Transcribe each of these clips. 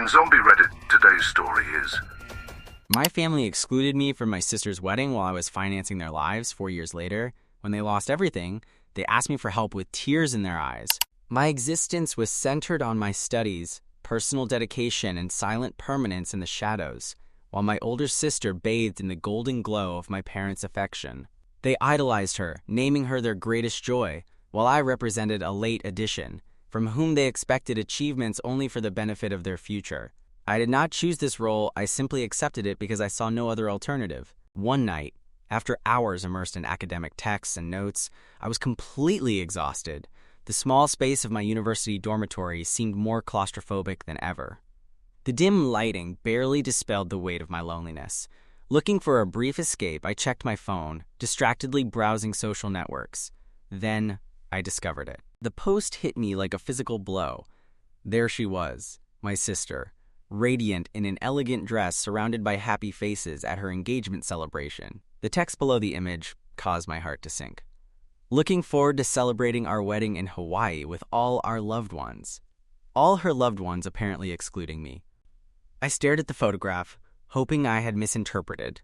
On Zombie Reddit, today's story is... My family excluded me from my sister's wedding while I was financing their lives 4 years later. When they lost everything, they asked me for help with tears in their eyes. My existence was centered on my studies, personal dedication, and silent permanence in the shadows, while my older sister bathed in the golden glow of my parents' affection. They idolized her, naming her their greatest joy, while I represented a late addition, from whom they expected achievements only for the benefit of their future. I did not choose this role, I simply accepted it because I saw no other alternative. One night, after hours immersed in academic texts and notes, I was completely exhausted. The small space of my university dormitory seemed more claustrophobic than ever. The dim lighting barely dispelled the weight of my loneliness. Looking for a brief escape, I checked my phone, distractedly browsing social networks. Then, I discovered it. The post hit me like a physical blow. There she was, my sister, radiant in an elegant dress surrounded by happy faces at her engagement celebration. The text below the image caused my heart to sink. Looking forward to celebrating our wedding in Hawaii with all our loved ones. All her loved ones apparently excluding me. I stared at the photograph, hoping I had misinterpreted.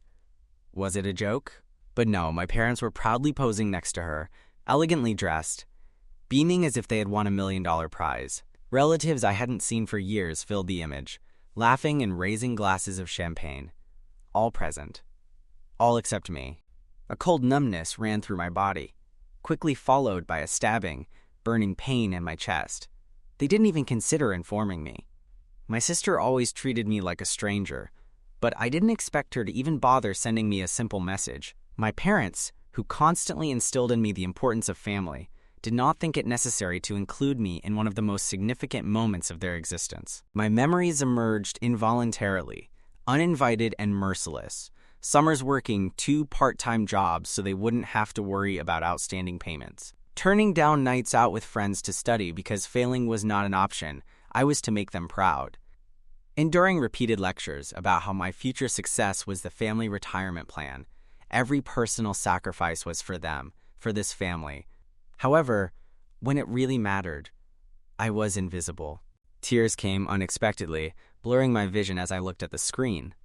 Was it a joke? But no, my parents were proudly posing next to her, elegantly dressed, beaming as if they had won $1 million prize. Relatives I hadn't seen for years filled the image, laughing and raising glasses of champagne. All present. All except me. A cold numbness ran through my body, quickly followed by a stabbing, burning pain in my chest. They didn't even consider informing me. My sister always treated me like a stranger, but I didn't expect her to even bother sending me a simple message. My parents, who constantly instilled in me the importance of family, did not think it necessary to include me in one of the most significant moments of their existence. My memories emerged involuntarily, uninvited and merciless. Summers working 2 part-time jobs so they wouldn't have to worry about outstanding payments. Turning down nights out with friends to study because failing was not an option. I was to make them proud. Enduring repeated lectures about how my future success was the family retirement plan. Every personal sacrifice was for them, for this family. However, when it really mattered, I was invisible. Tears came unexpectedly, blurring my vision as I looked at the screen.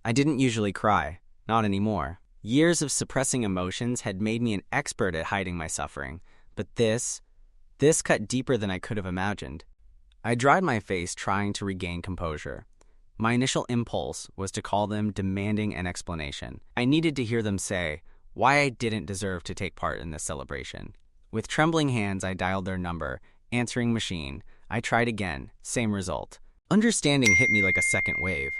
I didn't usually cry, not anymore. Years of suppressing emotions had made me an expert at hiding my suffering, but this cut deeper than I could have imagined. I dried my face, trying to regain composure. My initial impulse was to call them, demanding an explanation. I needed to hear them say why I didn't deserve to take part in this celebration. With trembling hands, I dialed their number, answering machine. I tried again, same result. Understanding hit me like a second wave.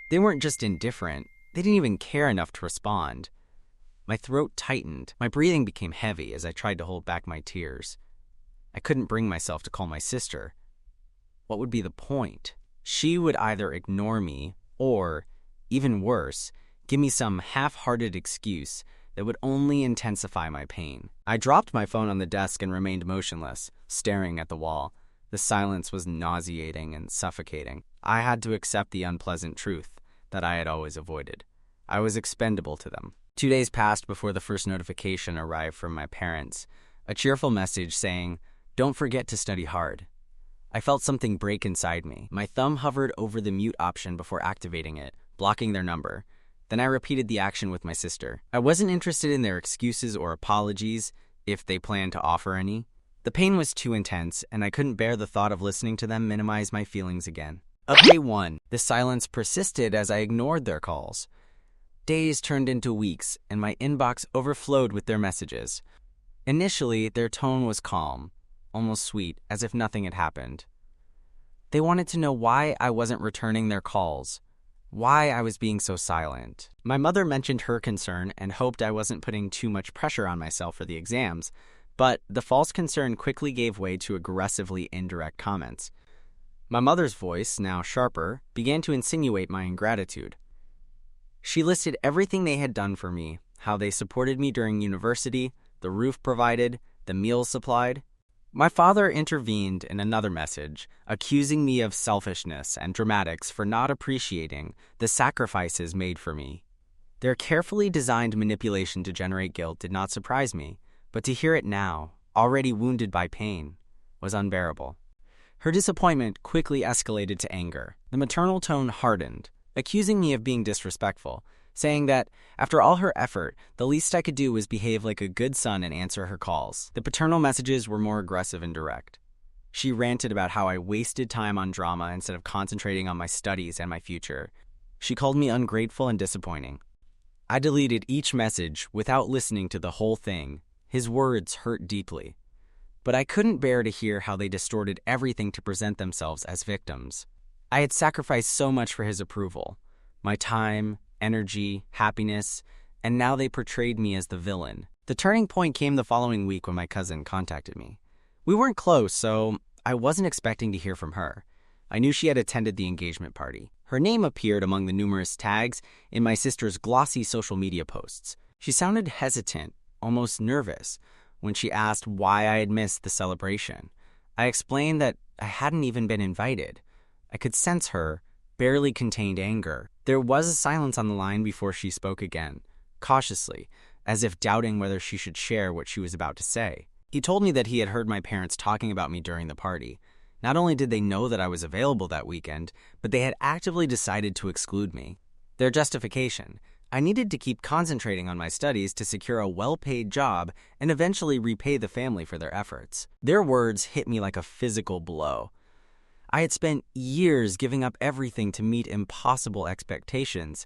They weren't just indifferent, they didn't even care enough to respond. My throat tightened, my breathing became heavy as I tried to hold back my tears. I couldn't bring myself to call my sister. What would be the point? She would either ignore me or, even worse, give me some half-hearted excuse that would only intensify my pain. I dropped my phone on the desk and remained motionless, staring at the wall. The silence was nauseating and suffocating. I had to accept the unpleasant truth that I had always avoided. I was expendable to them. 2 days passed before the first notification arrived from my parents, a cheerful message saying, "Don't forget to study hard." I felt something break inside me. My thumb hovered over the mute option before activating it, blocking their number. Then I repeated the action with my sister. I wasn't interested in their excuses or apologies, if they planned to offer any. The pain was too intense, and I couldn't bear the thought of listening to them minimize my feelings again. Update 1. The silence persisted as I ignored their calls. Days turned into weeks, and my inbox overflowed with their messages. Initially, their tone was calm, almost sweet, as if nothing had happened. They wanted to know why I wasn't returning their calls, why I was being so silent. My mother mentioned her concern and hoped I wasn't putting too much pressure on myself for the exams, but the false concern quickly gave way to aggressively indirect comments. My mother's voice, now sharper, began to insinuate my ingratitude. She listed everything they had done for me, how they supported me during university, the roof provided, the meals supplied. My father intervened in another message, accusing me of selfishness and dramatics for not appreciating the sacrifices made for me. Their carefully designed manipulation to generate guilt did not surprise me, but to hear it now, already wounded by pain, was unbearable. Her disappointment quickly escalated to anger. The maternal tone hardened, accusing me of being disrespectful, saying that, after all her effort, the least I could do was behave like a good son and answer her calls. The paternal messages were more aggressive and direct. She ranted about how I wasted time on drama instead of concentrating on my studies and my future. She called me ungrateful and disappointing. I deleted each message without listening to the whole thing. His words hurt deeply. But I couldn't bear to hear how they distorted everything to present themselves as victims. I had sacrificed so much for his approval. My time, energy, happiness, and now they portrayed me as the villain. The turning point came the following week when my cousin contacted me. We weren't close, so I wasn't expecting to hear from her. I knew she had attended the engagement party. Her name appeared among the numerous tags in my sister's glossy social media posts. She sounded hesitant, almost nervous, when she asked why I had missed the celebration. I explained that I hadn't even been invited. I could sense her barely contained anger. There was a silence on the line before she spoke again, cautiously, as if doubting whether she should share what she was about to say. He told me that he had heard my parents talking about me during the party. Not only did they know that I was available that weekend, but they had actively decided to exclude me. Their justification: I needed to keep concentrating on my studies to secure a well-paid job and eventually repay the family for their efforts. Their words hit me like a physical blow. I had spent years giving up everything to meet impossible expectations,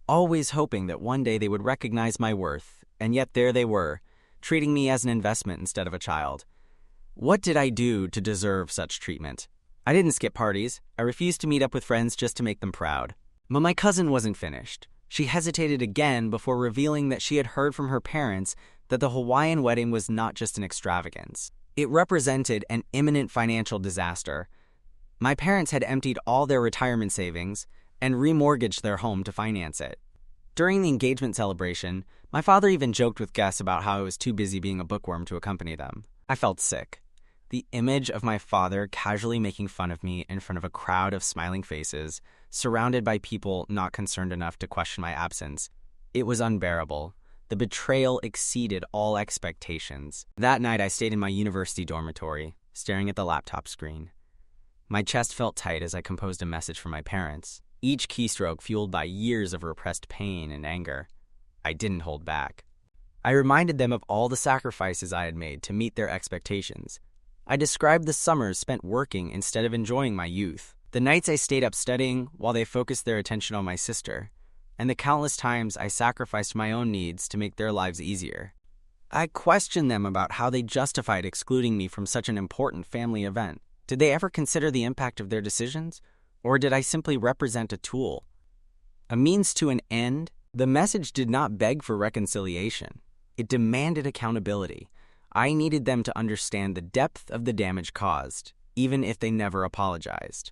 always hoping that one day they would recognize my worth, and yet there they were, treating me as an investment instead of a child. What did I do to deserve such treatment? I didn't skip parties. I refused to meet up with friends just to make them proud. But my cousin wasn't finished. She hesitated again before revealing that she had heard from her parents that the Hawaiian wedding was not just an extravagance. It represented an imminent financial disaster. My parents had emptied all their retirement savings and remortgaged their home to finance it. During the engagement celebration, my father even joked with guests about how I was too busy being a bookworm to accompany them. I felt sick. The image of my father casually making fun of me in front of a crowd of smiling faces, surrounded by people not concerned enough to question my absence. It was unbearable. The betrayal exceeded all expectations. That night, I stayed in my university dormitory, staring at the laptop screen. My chest felt tight as I composed a message for my parents, each keystroke fueled by years of repressed pain and anger. I didn't hold back. I reminded them of all the sacrifices I had made to meet their expectations. I described the summers spent working instead of enjoying my youth, the nights I stayed up studying while they focused their attention on my sister, and the countless times I sacrificed my own needs to make their lives easier. I questioned them about how they justified excluding me from such an important family event. Did they ever consider the impact of their decisions? Or did I simply represent a tool? A means to an end? The message did not beg for reconciliation. It demanded accountability. I needed them to understand the depth of the damage caused, even if they never apologized.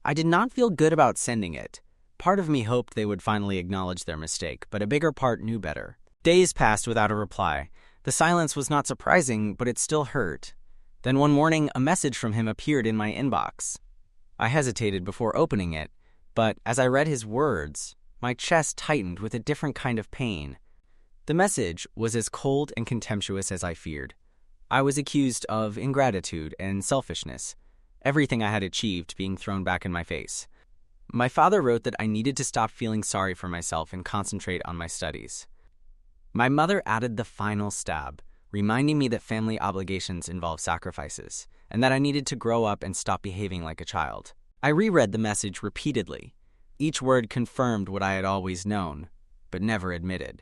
I did not feel good about sending it. Part of me hoped they would finally acknowledge their mistake, but a bigger part knew better. Days passed without a reply. The silence was not surprising, but it still hurt. Then one morning, a message from him appeared in my inbox. I hesitated before opening it, but as I read his words, my chest tightened with a different kind of pain. The message was as cold and contemptuous as I feared. I was accused of ingratitude and selfishness, everything I had achieved being thrown back in my face. My father wrote that I needed to stop feeling sorry for myself and concentrate on my studies. My mother added the final stab, reminding me that family obligations involve sacrifices, and that I needed to grow up and stop behaving like a child. I reread the message repeatedly. Each word confirmed what I had always known, but never admitted.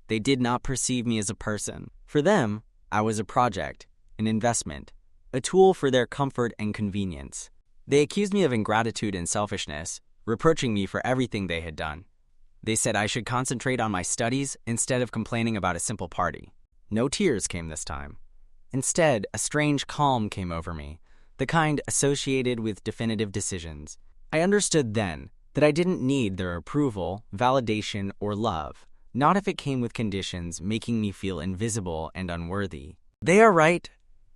They did not perceive me as a person. For them, I was a project, an investment, a tool for their comfort and convenience. They accused me of ingratitude and selfishness, reproaching me for everything they had done. They said I should concentrate on my studies instead of complaining about a simple party. No tears came this time. Instead, a strange calm came over me, the kind associated with definitive decisions. I understood then that I didn't need their approval, validation, or love. Not if it came with conditions making me feel invisible and unworthy. They are right.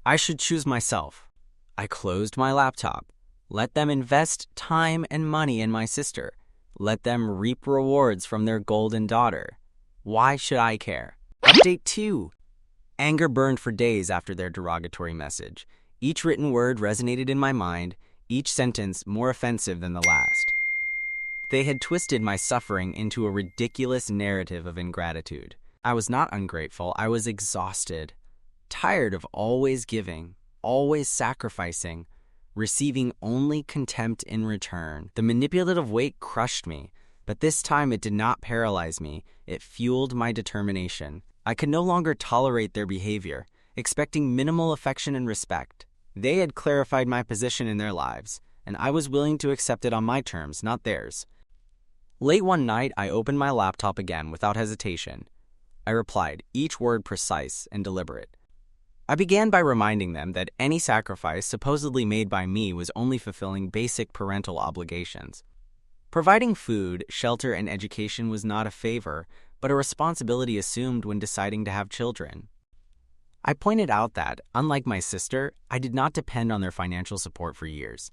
I should choose myself. I closed my laptop. Let them invest time and money in my sister. Let them reap rewards from their golden daughter. Why should I care? Update 2. Anger burned for days after their derogatory message. Each written word resonated in my mind, each sentence more offensive than the last. They had twisted my suffering into a ridiculous narrative of ingratitude. I was not ungrateful, I was exhausted, tired of always giving, always sacrificing, receiving only contempt in return. The manipulative weight crushed me, but this time it did not paralyze me, it fueled my determination. I could no longer tolerate their behavior, expecting minimal affection and respect. They had clarified my position in their lives, and I was willing to accept it on my terms, not theirs. Late one night, I opened my laptop again without hesitation. I replied, each word precise and deliberate. I began by reminding them that any sacrifice supposedly made by me was only fulfilling basic parental obligations. Providing food, shelter, and education was not a favor, but a responsibility assumed when deciding to have children. I pointed out that, unlike my sister, I did not depend on their financial support for years.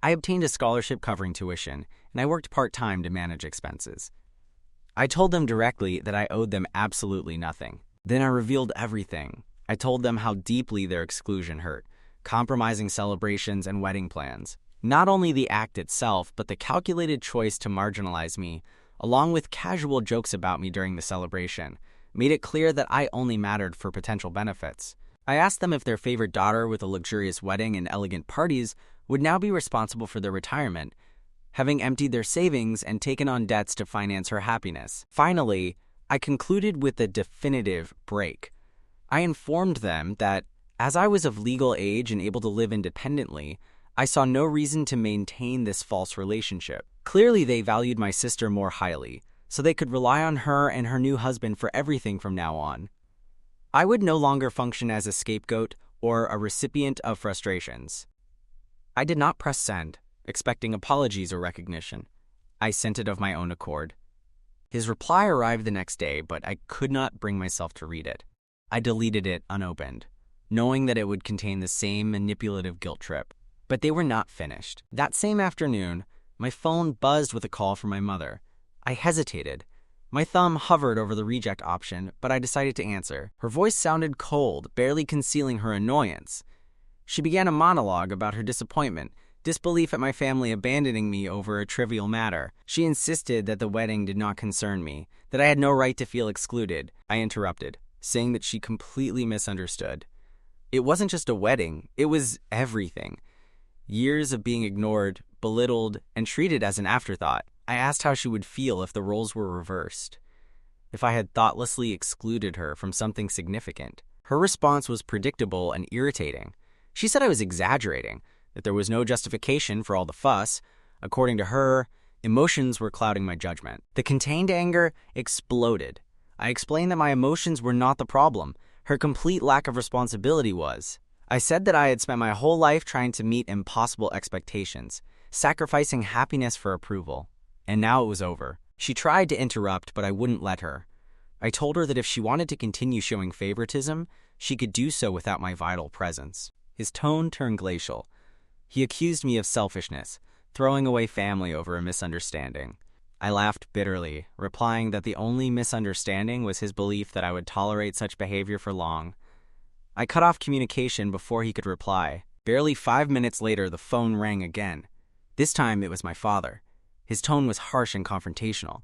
I obtained a scholarship covering tuition, and I worked part-time to manage expenses. I told them directly that I owed them absolutely nothing. Then I revealed everything. I told them how deeply their exclusion hurt, compromising celebrations and wedding plans. Not only the act itself, but the calculated choice to marginalize me, along with casual jokes about me during the celebration, made it clear that I only mattered for potential benefits. I asked them if their favorite daughter with a luxurious wedding and elegant parties would now be responsible for their retirement, having emptied their savings and taken on debts to finance her happiness. Finally, I concluded with a definitive break. I informed them that, as I was of legal age and able to live independently, I saw no reason to maintain this false relationship. Clearly, they valued my sister more highly, so they could rely on her and her new husband for everything from now on. I would no longer function as a scapegoat or a recipient of frustrations. I did not press send, expecting apologies or recognition. I sent it of my own accord. His reply arrived the next day, but I could not bring myself to read it. I deleted it unopened, knowing that it would contain the same manipulative guilt trip. But they were not finished. That same afternoon, my phone buzzed with a call from my mother. I hesitated. My thumb hovered over the reject option, but I decided to answer. Her voice sounded cold, barely concealing her annoyance. She began a monologue about her disappointment, disbelief at my family abandoning me over a trivial matter. She insisted that the wedding did not concern me, that I had no right to feel excluded. I interrupted, saying that she completely misunderstood. It wasn't just a wedding, it was everything. Years of being ignored, belittled, and treated as an afterthought. I asked how she would feel if the roles were reversed, if I had thoughtlessly excluded her from something significant. Her response was predictable and irritating. She said I was exaggerating, that there was no justification for all the fuss. According to her, emotions were clouding my judgment. The contained anger exploded. I explained that my emotions were not the problem. Her complete lack of responsibility was. I said that I had spent my whole life trying to meet impossible expectations, sacrificing happiness for approval. And now it was over. She tried to interrupt, but I wouldn't let her. I told her that if she wanted to continue showing favoritism, she could do so without my vital presence. His tone turned glacial. He accused me of selfishness, throwing away family over a misunderstanding. I laughed bitterly, replying that the only misunderstanding was his belief that I would tolerate such behavior for long. I cut off communication before he could reply. Barely 5 minutes later, the phone rang again. This time, it was my father. His tone was harsh and confrontational.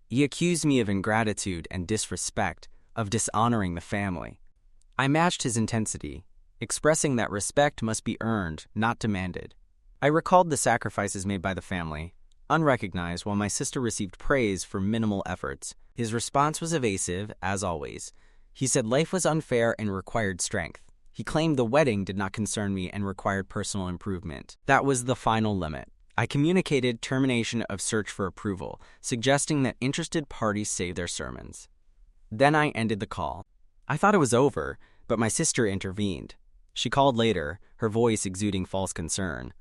He accused me of ingratitude and disrespect, of dishonoring the family. I matched his intensity, expressing that respect must be earned, not demanded. I recalled the sacrifices made by the family, unrecognized, while my sister received praise for minimal efforts. His response was evasive, as always. He said life was unfair and required strength. He claimed the wedding did not concern me and required personal improvement. That was the final limit. I communicated termination of search for approval, suggesting that interested parties save their sermons. Then I ended the call. I thought it was over, but my sister intervened. She called later, her voice exuding false concern.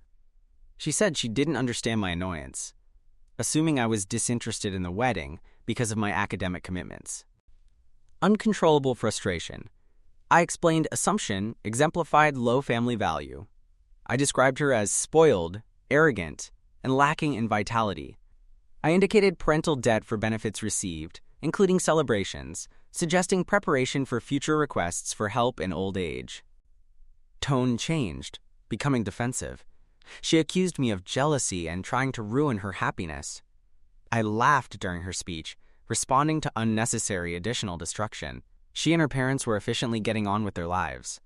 She said she didn't understand my annoyance, assuming I was disinterested in the wedding because of my academic commitments. Uncontrollable frustration. I explained assumption exemplified low family value. I described her as spoiled, arrogant, and lacking in vitality. I indicated parental debt for benefits received, including celebrations, suggesting preparation for future requests for help in old age. Tone changed, becoming defensive. She accused me of jealousy and trying to ruin her happiness. I laughed during her speech, responding to unnecessary additional destruction. She and her parents were efficiently getting on with their lives.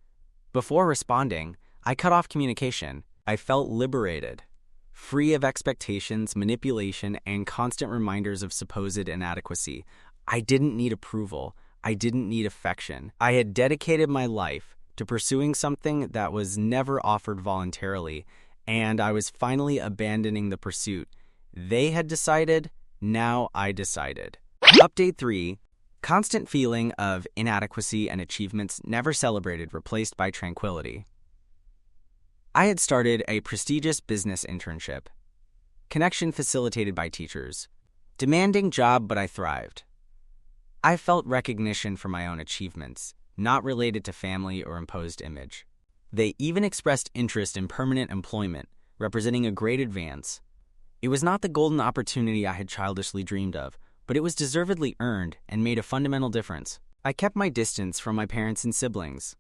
Before responding, I cut off communication. I felt liberated, free of expectations, manipulation, and constant reminders of supposed inadequacy. I didn't need approval. I didn't need affection. I had dedicated my life to pursuing something that was never offered voluntarily, and I was finally abandoning the pursuit. They had decided, now I decided. Update 3. Constant feeling of inadequacy and achievements never celebrated replaced by tranquility. I had started a prestigious business internship. Connection facilitated by teachers. Demanding job, but I thrived. I felt recognition for my own achievements, not related to family or imposed image. They even expressed interest in permanent employment, representing a great advance. It was not the golden opportunity I had childishly dreamed of, but it was deservedly earned and made a fundamental difference. I kept my distance from my parents and siblings.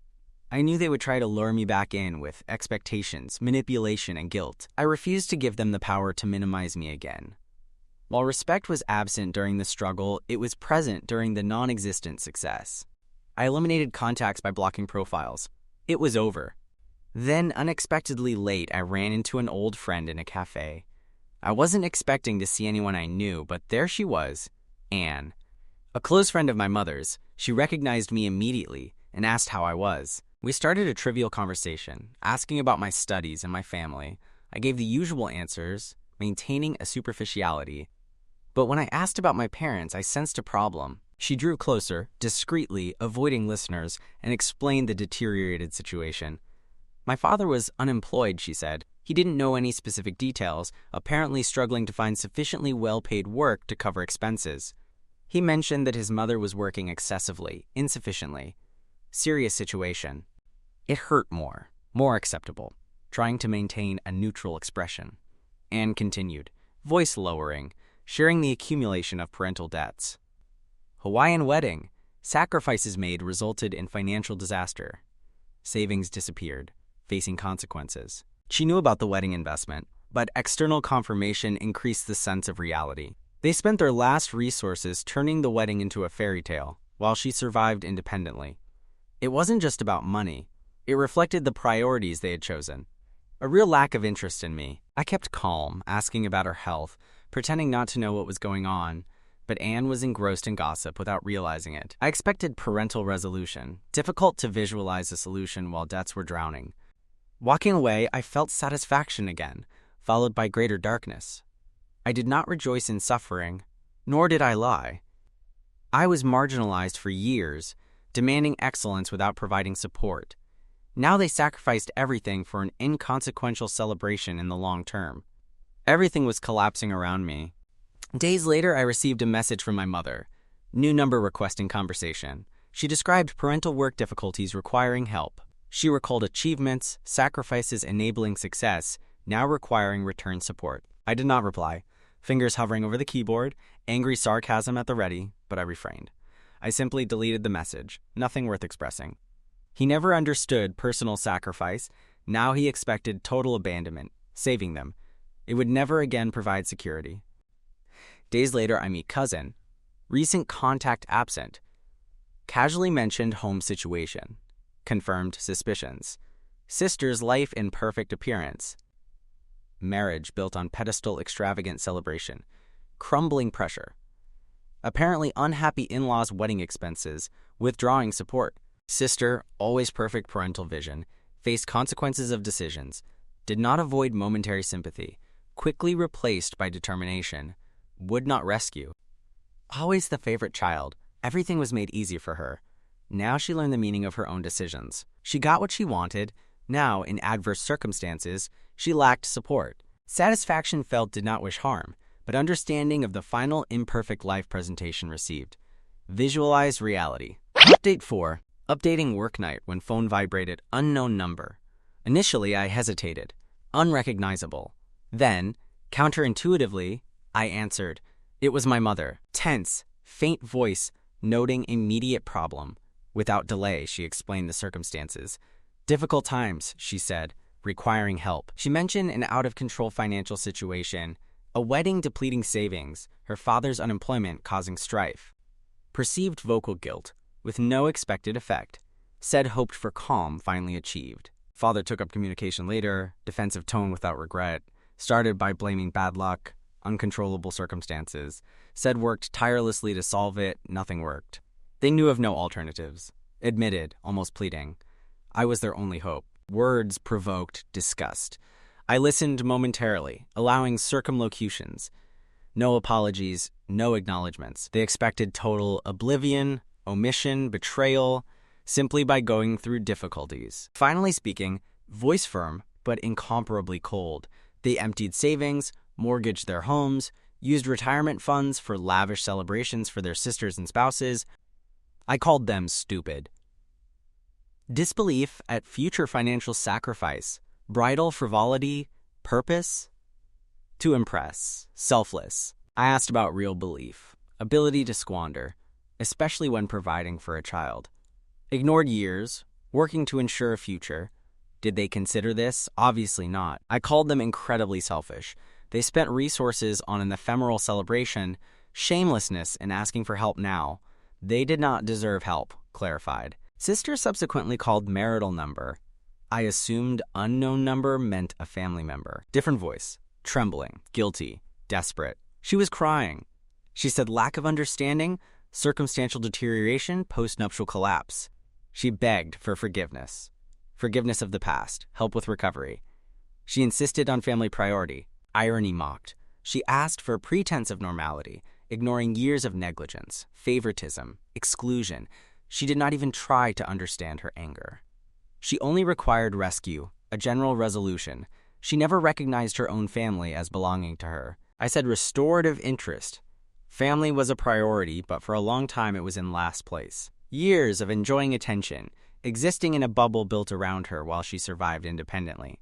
I knew they would try to lure me back in with expectations, manipulation, and guilt. I refused to give them the power to minimize me again. While respect was absent during the struggle, it was present during the non-existent success. I eliminated contacts by blocking profiles. It was over. Then, unexpectedly late, I ran into an old friend in a cafe. I wasn't expecting to see anyone I knew, but there she was, Anne. A close friend of my mother's, she recognized me immediately and asked how I was. We started a trivial conversation, asking about my studies and my family. I gave the usual answers, maintaining a superficiality. But when I asked about my parents, I sensed a problem. She drew closer, discreetly, avoiding listeners, and explained the deteriorated situation. My father was unemployed, she said. He didn't know any specific details, apparently struggling to find sufficiently well-paid work to cover expenses. He mentioned that his mother was working excessively, insufficiently. Serious situation. It hurt more acceptable, trying to maintain a neutral expression. Anne continued, voice lowering, sharing the accumulation of parental debts. Hawaiian wedding. Sacrifices made resulted in financial disaster. Savings disappeared, facing consequences. She knew about the wedding investment, but external confirmation increased the sense of reality. They spent their last resources turning the wedding into a fairy tale, while she survived independently. It wasn't just about money. It reflected the priorities they had chosen. A real lack of interest in me. I kept calm, asking about her health, pretending not to know what was going on, but Anne was engrossed in gossip without realizing it. I expected parental resolution, difficult to visualize a solution while debts were drowning. Walking away, I felt satisfaction again, followed by greater darkness. I did not rejoice in suffering, nor did I lie. I was marginalized for years, demanding excellence without providing support. Now they sacrificed everything for an inconsequential celebration in the long term. Everything was collapsing around me. Days later, I received a message from my mother. New number requesting conversation. She described parental work difficulties requiring help. She recalled achievements, sacrifices enabling success, now requiring return support. I did not reply, fingers hovering over the keyboard, angry sarcasm at the ready, but I refrained. I simply deleted the message, nothing worth expressing. He never understood personal sacrifice. Now he expected total abandonment, saving them. It would never again provide security. Days later, I meet cousin. Recent contact absent. Casually mentioned home situation. Confirmed suspicions. Sister's life in perfect appearance. Marriage built on pedestal extravagant celebration. Crumbling pressure. Apparently unhappy in-laws' wedding expenses. Withdrawing support. Sister, always perfect parental vision, faced consequences of decisions, did not avoid momentary sympathy, quickly replaced by determination, would not rescue. Always the favorite child, everything was made easy for her. Now she learned the meaning of her own decisions. She got what she wanted. Now, in adverse circumstances, she lacked support. Satisfaction felt did not wish harm, but understanding of the final imperfect life presentation received. Visualize reality. Update 4. Updating work night when phone vibrated, unknown number. Initially, I hesitated. Unrecognizable. Then, counterintuitively, I answered. It was my mother. Tense, faint voice, noting immediate problem. Without delay, she explained the circumstances. Difficult times, she said, requiring help. She mentioned an out-of-control financial situation, a wedding depleting savings, her father's unemployment causing strife. Perceived vocal guilt, with no expected effect. Said hoped for calm finally achieved. Father took up communication later, defensive tone without regret, started by blaming bad luck, uncontrollable circumstances, said worked tirelessly to solve it, nothing worked. They knew of no alternatives. Admitted, almost pleading. I was their only hope. Words provoked disgust. I listened momentarily, allowing circumlocutions. No apologies, no acknowledgments. They expected total oblivion, omission, betrayal, simply by going through difficulties. Finally speaking, voice firm, but incomparably cold. They emptied savings, mortgaged their homes, used retirement funds for lavish celebrations for their sisters and spouses. I called them stupid. Disbelief at future financial sacrifice, bridal frivolity, purpose? To impress, selfless. I asked about real belief, ability to squander, especially when providing for a child. Ignored years, working to ensure a future. Did they consider this? Obviously not. I called them incredibly selfish. They spent resources on an ephemeral celebration, shamelessness in asking for help now. They did not deserve help, clarified. Sister subsequently called marital number. I assumed unknown number meant a family member. Different voice, trembling, guilty, desperate. She was crying. She said lack of understanding, circumstantial deterioration, postnuptial collapse. She begged for forgiveness. Forgiveness of the past, help with recovery. She insisted on family priority. Irony mocked. She asked for a pretense of normality, ignoring years of negligence, favoritism, exclusion. She did not even try to understand her anger. She only required rescue, a general resolution. She never recognized her own family as belonging to her. I said restorative interest. Family was a priority, but for a long time it was in last place. Years of enjoying attention, existing in a bubble built around her while she survived independently.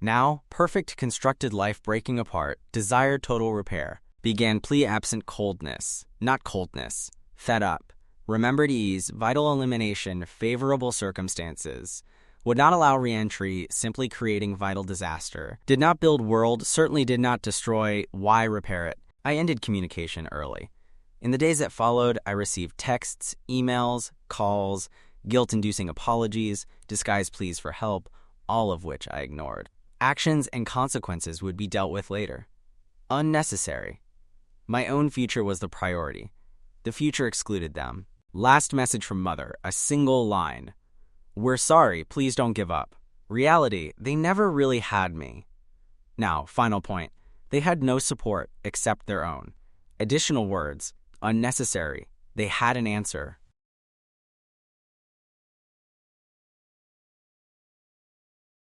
Now, perfect constructed life breaking apart, desired total repair. Began plea absent coldness, not coldness, fed up. Remembered ease, vital elimination, favorable circumstances. Would not allow re-entry, simply creating vital disaster. Did not build world, certainly did not destroy, why repair it? I ended communication early. In the days that followed, I received texts, emails, calls, guilt-inducing apologies, disguised pleas for help, all of which I ignored. Actions and consequences would be dealt with later. Unnecessary. My own future was the priority. The future excluded them. Last message from Mother, a single line. We're sorry, please don't give up. Reality, they never really had me. Now, final point. They had no support except their own. Additional words, unnecessary. They had an answer.